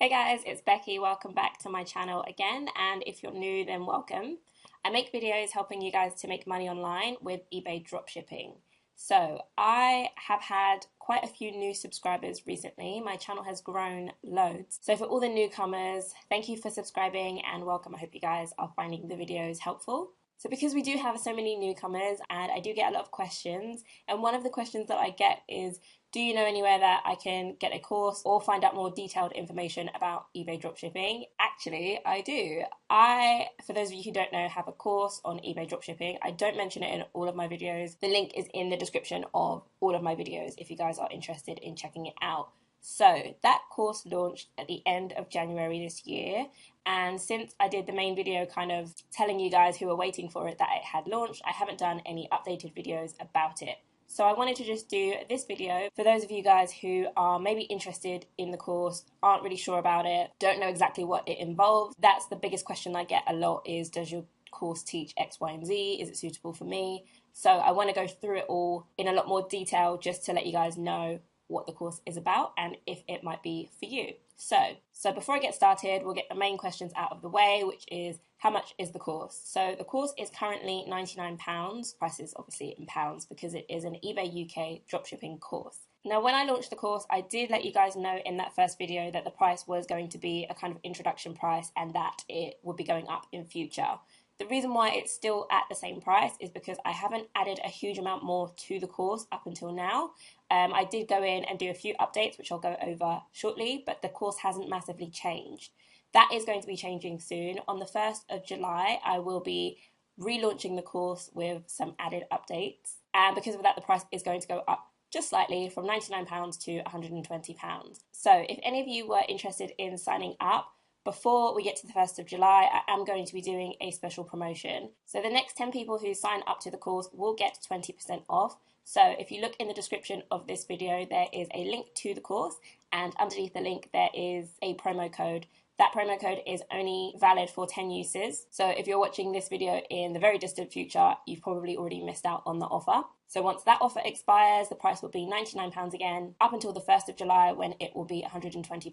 Hey guys, it's Becky. Welcome back to my channel again, and if you're new, then welcome. I make videos helping you guys to make money online with eBay dropshipping. So I have had quite a few new subscribers recently. My channel has grown loads. So for all the newcomers, thank you for subscribing and welcome. I hope you guys are finding the videos helpful. So because we do have so many newcomers and I do get a lot of questions, and one of the questions that I get is, do you know anywhere that I can get a course or find out more detailed information about eBay dropshipping? Actually, I do. For those of you who don't know, have a course on eBay dropshipping. I don't mention it in all of my videos. The link is in the description of all of my videos if you guys are interested in checking it out. So that course launched at the end of January this year, and since I did the main video kind of telling you guys who were waiting for it that it had launched, I haven't done any updated videos about it. So I wanted to just do this video for those of you guys who are maybe interested in the course, aren't really sure about it, don't know exactly what it involves. That's the biggest question I get a lot is, does your course teach X, Y, and Z? Is it suitable for me? So I want to go through it all in a lot more detail just to let you guys know what the course is about and if it might be for you. So before I get started, we'll get the main questions out of the way, which is, how much is the course? So the course is currently £99. Price is obviously in pounds because it is an eBay UK dropshipping course. Now, when I launched the course, I did let you guys know in that first video that the price was going to be a kind of introduction price and that it would be going up in future. The reason why it's still at the same price is because I haven't added a huge amount more to the course up until now. I did go in and do a few updates, which I'll go over shortly, but the course hasn't massively changed. That is going to be changing soon. On the 1st of July, I will be relaunching the course with some added updates. And because of that, the price is going to go up just slightly from £99 to £120. So if any of you were interested in signing up, before we get to the 1st of July, I am going to be doing a special promotion. So the next 10 people who sign up to the course will get 20% off. So if you look in the description of this video, there is a link to the course, and underneath the link there is a promo code. That promo code is only valid for 10 uses. So if you're watching this video in the very distant future, you've probably already missed out on the offer. So once that offer expires, the price will be £99 again, up until the 1st of July when it will be £120.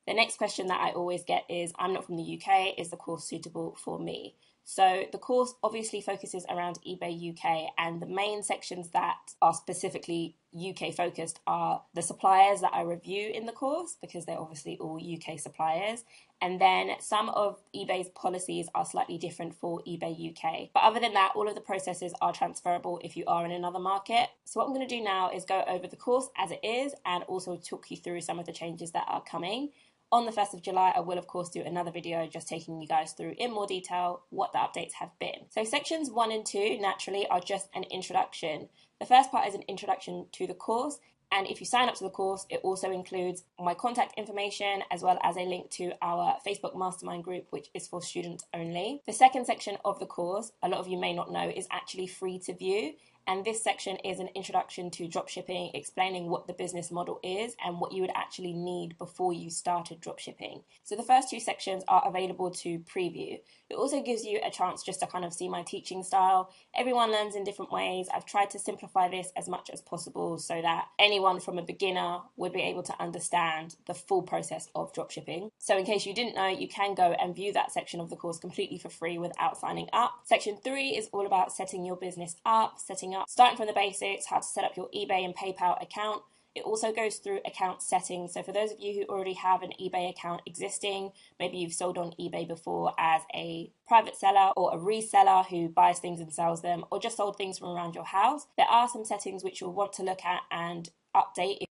The next question that I always get is, I'm not from the UK, is the course suitable for me? So the course obviously focuses around eBay UK, and the main sections that are specifically UK focused are the suppliers that I review in the course, because they're obviously all UK suppliers. And then some of eBay's policies are slightly different for eBay UK. But other than that, all of the processes are transferable if you are in another market. So what I'm going to do now is go over the course as it is and also talk you through some of the changes that are coming. On the 1st of July, I will of course do another video just taking you guys through in more detail what the updates have been. So sections 1 and 2 naturally are just an introduction. The first part is an introduction to the course, and if you sign up to the course, it also includes my contact information as well as a link to our Facebook mastermind group, which is for students only. The second section of the course, a lot of you may not know, is actually free to view. And this section is an introduction to dropshipping, explaining what the business model is and what you would actually need before you started dropshipping. So the first two sections are available to preview. It also gives you a chance just to kind of see my teaching style. Everyone learns in different ways. I've tried to simplify this as much as possible so that anyone from a beginner would be able to understand the full process of dropshipping. So in case you didn't know, you can go and view that section of the course completely for free without signing up. Section 3 is all about setting your business up, starting from the basics, how to set up your eBay and PayPal account. It also goes through account settings. So for those of you who already have an eBay account existing, maybe you've sold on eBay before as a private seller or a reseller who buys things and sells them, or just sold things from around your house, there are some settings which you'll want to look at and update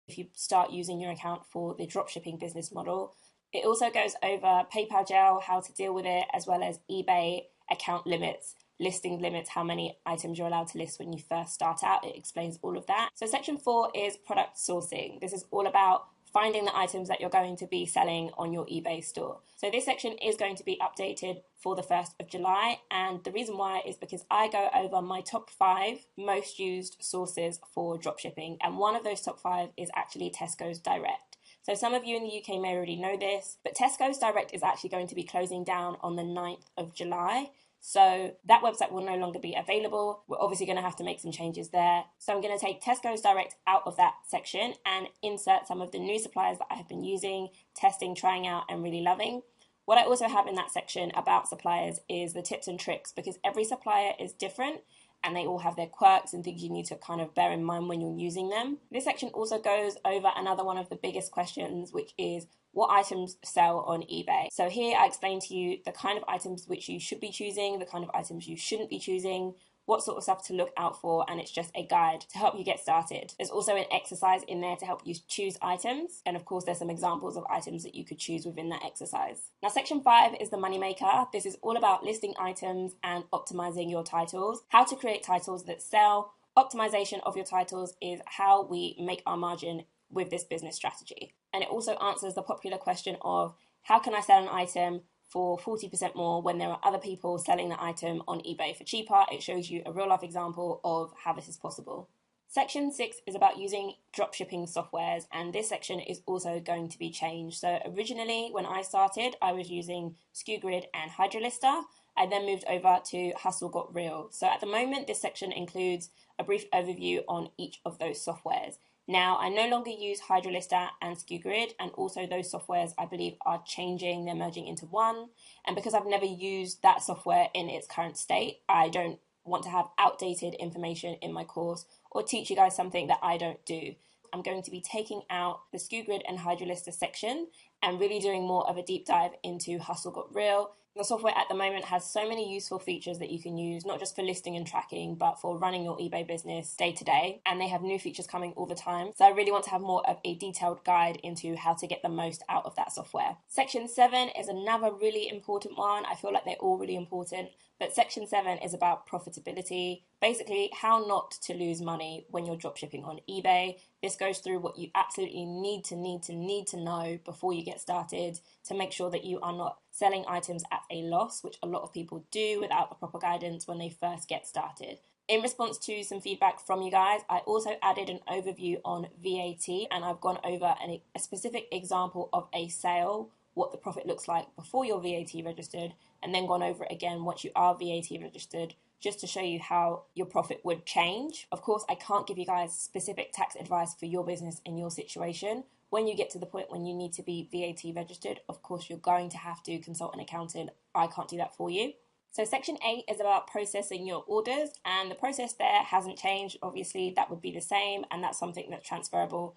if you start using your account for the dropshipping business model. It also goes over PayPal jail, how to deal with it, as well as eBay account limits, listing limits, how many items you're allowed to list when you first start out. It explains all of that. So section 4 is product sourcing. This is all about finding the items that you're going to be selling on your eBay store. So this section is going to be updated for the 1st of July, and the reason why is because I go over my top 5 most used sources for dropshipping, and one of those top 5 is actually Tesco's Direct. So some of you in the UK may already know this, but Tesco's Direct is actually going to be closing down on the 9th of July. So that website will no longer be available. We're obviously going to have to make some changes there. So I'm going to take Tesco's Direct out of that section and insert some of the new suppliers that I have been using, testing, trying out, and really loving. What I also have in that section about suppliers is the tips and tricks, because every supplier is different and they all have their quirks and things you need to kind of bear in mind when you're using them. This section also goes over another one of the biggest questions, which is what items sell on eBay. So here I explain to you the kind of items which you should be choosing, the kind of items you shouldn't be choosing, what sort of stuff to look out for, and it's just a guide to help you get started. There's also an exercise in there to help you choose items, and of course there's some examples of items that you could choose within that exercise. Now section 5 is the moneymaker. This is all about listing items and optimizing your titles, how to create titles that sell. Optimization of your titles is how we make our margin with this business strategy. And it also answers the popular question of how can I sell an item for 40% more when there are other people selling the item on eBay for cheaper. It shows you a real life example of how this is possible. Section 6 is about using dropshipping softwares, and this section is also going to be changed. So originally when I started, I was using SKUGrid and Hydrolister. I then moved over to Hustle Got Real. So at the moment, this section includes a brief overview on each of those softwares. Now, I no longer use Hydrolister and SKUGrid, and also those softwares I believe are changing, they're merging into one. And because I've never used that software in its current state, I don't want to have outdated information in my course or teach you guys something that I don't do. I'm going to be taking out the SKUGrid and Hydrolister section and really doing more of a deep dive into Hustle Got Real. The software at the moment has so many useful features that you can use, not just for listing and tracking, but for running your eBay business day to day. And they have new features coming all the time. So I really want to have more of a detailed guide into how to get the most out of that software. Section 7 is another really important one. I feel like they're all really important. But section 7 is about profitability, basically how not to lose money when you're dropshipping on eBay. This goes through what you absolutely need to know before you get started to make sure that you are not selling items at a loss, which a lot of people do without the proper guidance when they first get started. In response to some feedback from you guys, I also added an overview on VAT, and I've gone over a specific example of a sale, what the profit looks like before you're VAT registered, and then gone over it again once you are VAT registered, just to show you how your profit would change. Of course, I can't give you guys specific tax advice for your business and your situation. When you get to the point when you need to be VAT registered, of course, you're going to have to consult an accountant. I can't do that for you. So section 8 is about processing your orders, and the process there hasn't changed. Obviously, that would be the same, and that's something that's transferable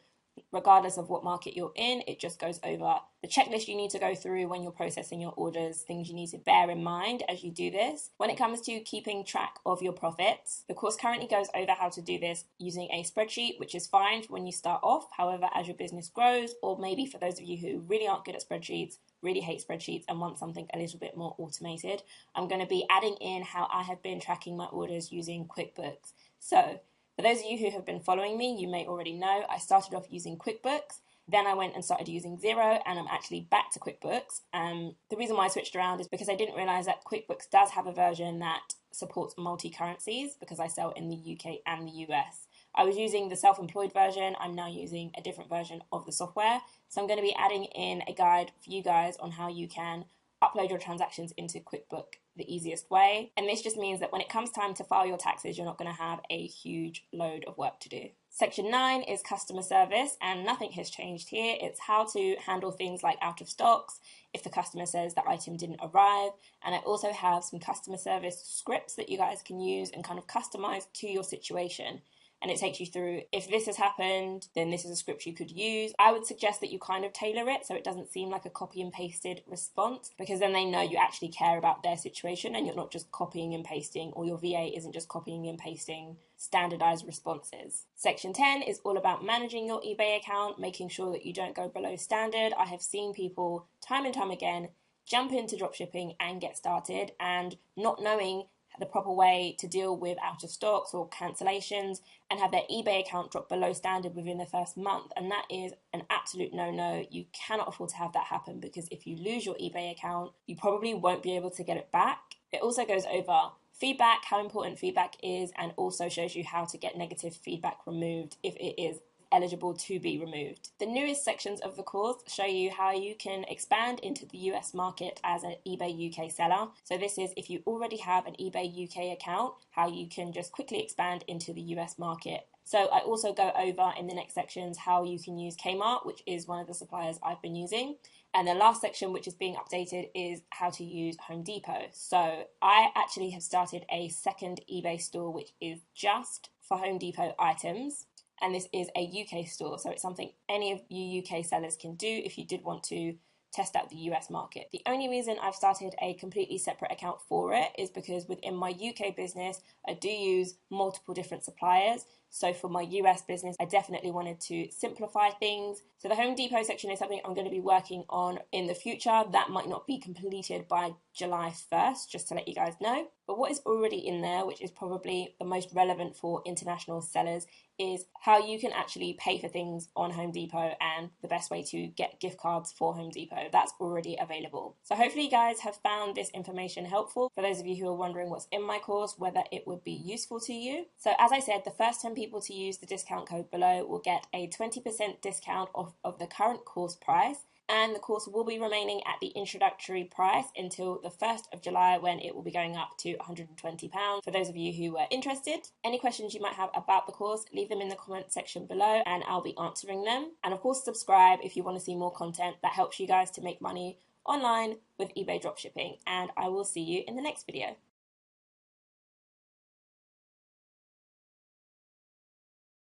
regardless of what market you're in. It just goes over the checklist you need to go through when you're processing your orders, things you need to bear in mind as you do this. When it comes to keeping track of your profits, the course currently goes over how to do this using a spreadsheet, which is fine when you start off. However, as your business grows, or maybe for those of you who really aren't good at spreadsheets, really hate spreadsheets and want something a little bit more automated, I'm going to be adding in how I have been tracking my orders using QuickBooks. So for those of you who have been following me, you may already know I started off using QuickBooks, then I went and started using Xero, and I'm actually back to QuickBooks. The reason why I switched around is because I didn't realize that QuickBooks does have a version that supports multi-currencies, because I sell in the UK and the US. I was using the self-employed version. I'm now using a different version of the software. So I'm going to be adding in a guide for you guys on how you can upload your transactions into QuickBooks the easiest way. And this just means that when it comes time to file your taxes, you're not going to have a huge load of work to do. Section 9 is customer service, and nothing has changed here. It's how to handle things like out of stocks, if the customer says the item didn't arrive. And I also have some customer service scripts that you guys can use and kind of customize to your situation. And it takes you through, if this has happened, then this is a script you could use. I would suggest that you kind of tailor it so it doesn't seem like a copy and pasted response, because then they know you actually care about their situation and you're not just copying and pasting, or your VA isn't just copying and pasting standardized responses. Section 10 is all about managing your eBay account, making sure that you don't go below standard. I have seen people time and time again jump into dropshipping and get started and not knowing the proper way to deal with out of stocks or cancellations, and have their eBay account drop below standard within the first month. And that is an absolute no-no. You cannot afford to have that happen, because if you lose your eBay account, you probably won't be able to get it back. It also goes over feedback, how important feedback is, and also shows you how to get negative feedback removed if it is eligible to be removed. The newest sections of the course show you how you can expand into the US market as an eBay UK seller. So this is if you already have an eBay UK account, how you can just quickly expand into the US market. So I also go over in the next sections how you can use Kmart, which is one of the suppliers I've been using. And the last section, which is being updated, is how to use Home Depot. So I actually have started a second eBay store, which is just for Home Depot items. And this is a UK store, so it's something any of you UK sellers can do if you did want to test out the US market. The only reason I've started a completely separate account for it is because within my UK business, I do use multiple different suppliers. So for my US business, I definitely wanted to simplify things. So the Home Depot section is something I'm going to be working on in the future. That might not be completed by July 1st, just to let you guys know. But what is already in there, which is probably the most relevant for international sellers, is how you can actually pay for things on Home Depot and the best way to get gift cards for Home Depot. That's already available. So hopefully you guys have found this information helpful. For those of you who are wondering what's in my course, whether it would be useful to you. So as I said, the first 10 people to use the discount code below will get a 20% discount off of the current course price. And the course will be remaining at the introductory price until the 1st of July, when it will be going up to £120 for those of you who were interested. Any questions you might have about the course, leave them in the comment section below and I'll be answering them. And of course, subscribe if you want to see more content that helps you guys to make money online with eBay dropshipping. And I will see you in the next video.